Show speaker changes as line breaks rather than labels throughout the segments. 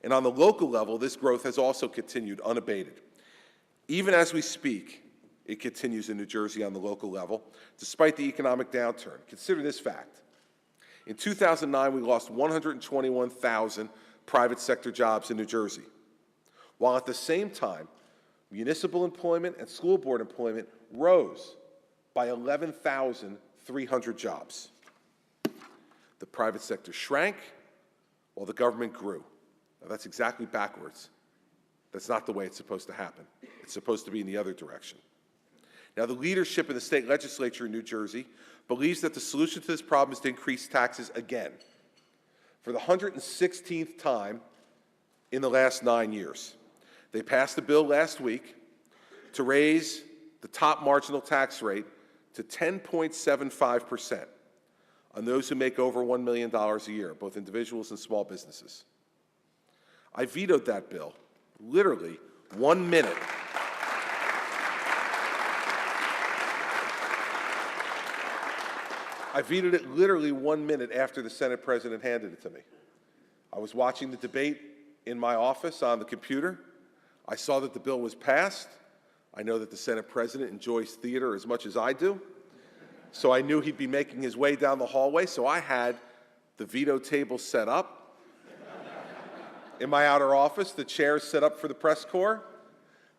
And on the local level, this growth has also continued unabated. Even as we speak, it continues in New Jersey on the local level, despite the economic downturn. Consider this fact. In 2009, we lost 121,000 private sector jobs in New Jersey, while at the same time, municipal employment and school board employment rose by 11,300 jobs. The private sector shrank while the government grew. Now, that's exactly backwards. That's not the way it's supposed to happen. It's supposed to be in the other direction. Now, the leadership in the state legislature in New Jersey believes that the solution to this problem is to increase taxes again for the 116th time in the last 9 years. They passed a bill last week to raise the top marginal tax rate to 10.75% on those who make over $1 million a year, both individuals and small businesses. I vetoed that bill literally 1 minute. I vetoed it literally 1 minute after the Senate President handed it to me. I was watching the debate in my office on the computer. I saw that the bill was passed. I know that the Senate President enjoys theater as much as I do, so I knew he'd be making his way down the hallway, so I had the veto table set up in my outer office, the chairs set up for the press corps,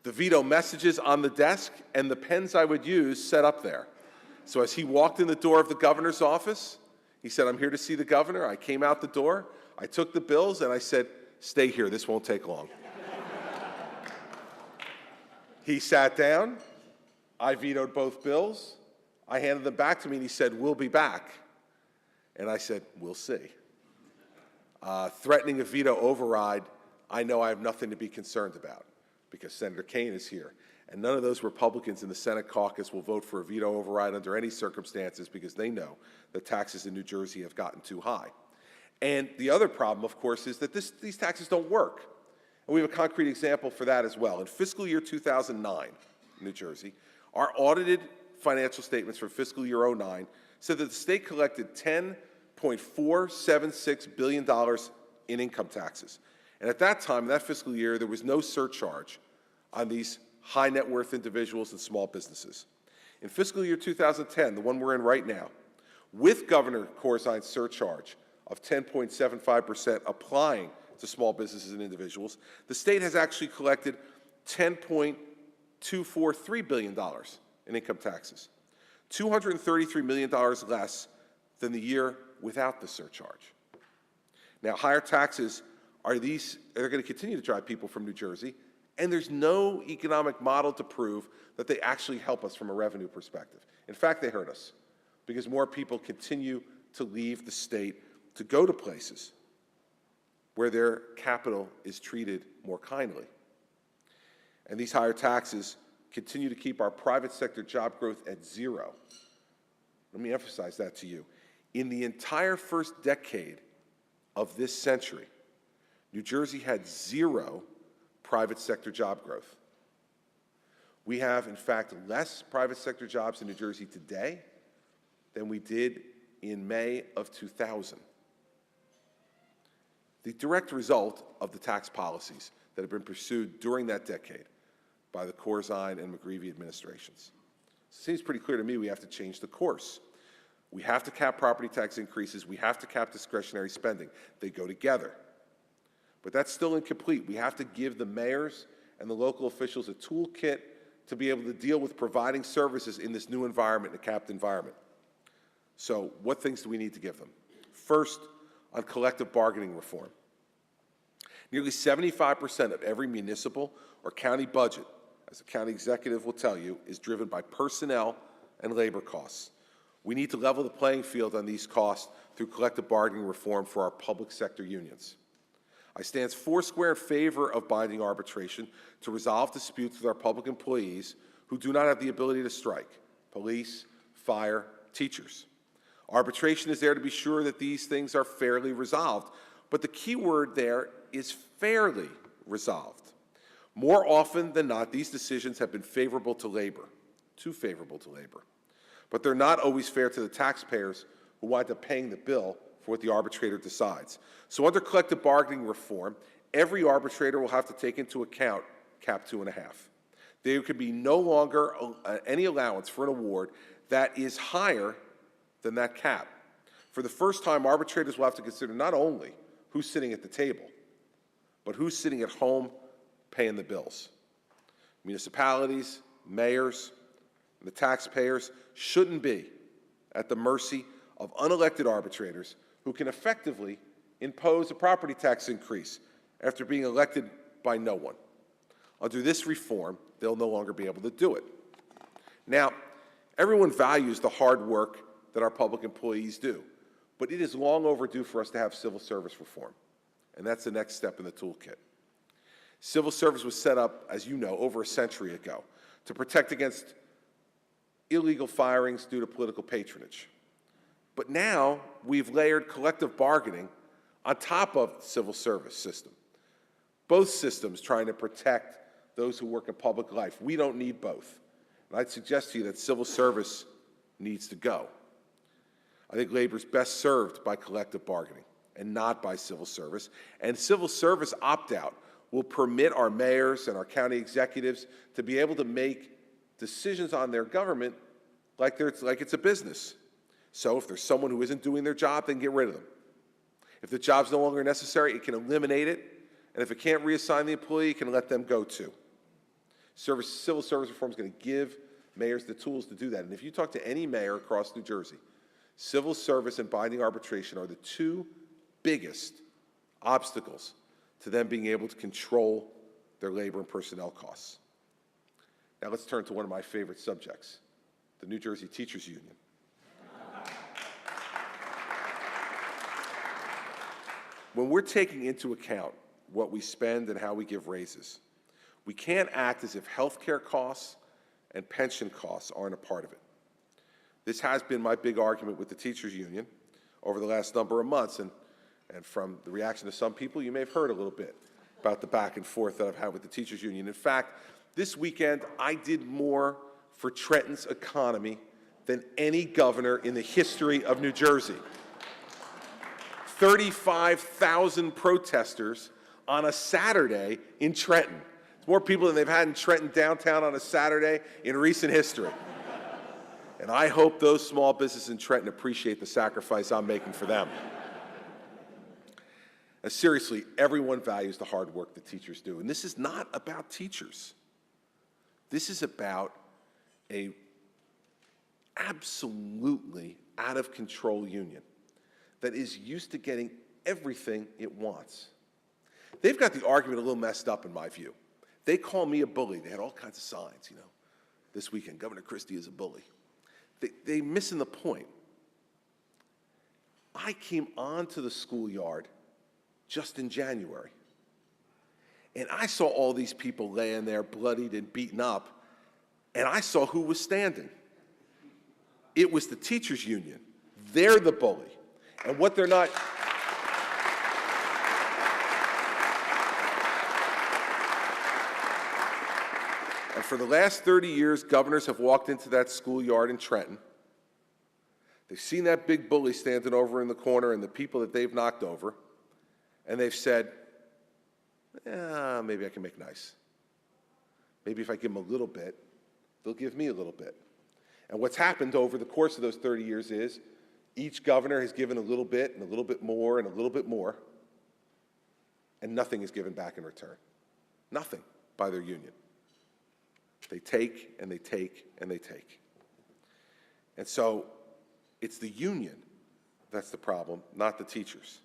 the veto messages on the desk, and the pens I would use set up there. So as he walked in the door of the governor's office, he said, "I'm here to see the governor." I came out the door, I took the bills, and I said, "Stay here, this won't take long." He sat down, I vetoed both bills, I handed them back to me, and he said, "We'll be back." And I said, "We'll see." Threatening a veto override, I know I have nothing to be concerned about because Senator Kaine is here. And none of those Republicans in the Senate caucus will vote for a veto override under any circumstances because they know that taxes in New Jersey have gotten too high. And the other problem, of course, is that these taxes don't work. And we have a concrete example for that as well. In fiscal year 2009 in New Jersey, our audited financial statements for fiscal year 2009 said that the state collected $10.476 billion in income taxes. And at that time, in that fiscal year, there was no surcharge on these high net worth individuals and small businesses. In fiscal year 2010, the one we're in right now, with Governor Corzine's surcharge of 10.75% applying to small businesses and individuals, the state has actually collected $10.243 billion in income taxes, $233 million less than the year without the surcharge. Now, higher taxes are going to continue to drive people from New Jersey, and there's no economic model to prove that they actually help us from a revenue perspective. In fact, they hurt us because more people continue to leave the state to go to places where their capital is treated more kindly. And these higher taxes continue to keep our private sector job growth at zero. Let me emphasize that to you. In the entire first decade of this century, New Jersey had zero private sector job growth. We have, in fact, less private sector jobs in New Jersey today than we did in May of 2000. The direct result of the tax policies that have been pursued during that decade by the Corzine and McGreevey administrations. It seems pretty clear to me we have to change the course. We have to cap property tax increases. We have to cap discretionary spending. They go together. But that's still incomplete. We have to give the mayors and the local officials a toolkit to be able to deal with providing services in this new environment, a capped environment. So what things do we need to give them? First, on collective bargaining reform. Nearly 75% of every municipal or county budget, as a county executive will tell you, is driven by personnel and labor costs. We need to level the playing field on these costs through collective bargaining reform for our public sector unions. I stand foursquare in favor of binding arbitration to resolve disputes with our public employees who do not have the ability to strike: police, fire, teachers. Arbitration is there to be sure that these things are fairly resolved, but the key word there is fairly resolved. More often than not, these decisions have been favorable to labor, too favorable to labor, but they're not always fair to the taxpayers who wind up paying the bill for what the arbitrator decides. So under collective bargaining reform, every arbitrator will have to take into account cap 2.5. There could be no longer any allowance for an award that is higher than that cap. For the first time, arbitrators will have to consider not only who's sitting at the table, but who's sitting at home paying the bills. Municipalities, mayors, and the taxpayers shouldn't be at the mercy of unelected arbitrators who can effectively impose a property tax increase after being elected by no one. Under this reform, they'll no longer be able to do it. Now, everyone values the hard work that our public employees do, but it is long overdue for us to have civil service reform, and that's the next step in the toolkit. Civil service was set up, as you know, over a century ago to protect against illegal firings due to political patronage. But now we've layered collective bargaining on top of the civil service system. Both systems trying to protect those who work in public life. We don't need both. And I'd suggest to you that civil service needs to go. I think labor is best served by collective bargaining and not by civil service. And civil service opt-out will permit our mayors and our county executives to be able to make decisions on their government like it's a business. So if there's someone who isn't doing their job, then get rid of them. If the job's no longer necessary, it can eliminate it. And if it can't reassign the employee, it can let them go too. Civil service reform is going to give mayors the tools to do that. And if you talk to any mayor across New Jersey, civil service and binding arbitration are the two biggest obstacles to them being able to control their labor and personnel costs. Now let's turn to one of my favorite subjects, the New Jersey Teachers Union. When we're taking into account what we spend and how we give raises, we can't act as if health care costs and pension costs aren't a part of it. This has been my big argument with the teachers union over the last number of months, and from the reaction of some people, you may have heard a little bit about the back and forth that I've had with the teachers union. In fact, this weekend, I did more for Trenton's economy than any governor in the history of New Jersey. 35,000 protesters on a Saturday in Trenton. It's more people than they've had in Trenton downtown on a Saturday in recent history. And I hope those small businesses in Trenton appreciate the sacrifice I'm making for them. Now, seriously, everyone values the hard work that teachers do. And this is not about teachers. This is about an absolutely out-of-control union that is used to getting everything it wants. They've got the argument a little messed up, in my view. They call me a bully. They had all kinds of signs, you know. This weekend, Governor Christie is a bully. They're missing the point. I came onto the schoolyard just in January, and I saw all these people laying there bloodied and beaten up, and I saw who was standing. It was the teachers union. They're the bully. And what they're not... And for the last 30 years, governors have walked into that schoolyard in Trenton. They've seen that big bully standing over in the corner and the people that they've knocked over, and they've said, maybe I can make nice. Maybe if I give them a little bit, they'll give me a little bit. And what's happened over the course of those 30 years is each governor has given a little bit and a little bit more and a little bit more, and nothing is given back in return. Nothing by their union. They take and they take and they take. And so it's the union that's the problem, not the teachers.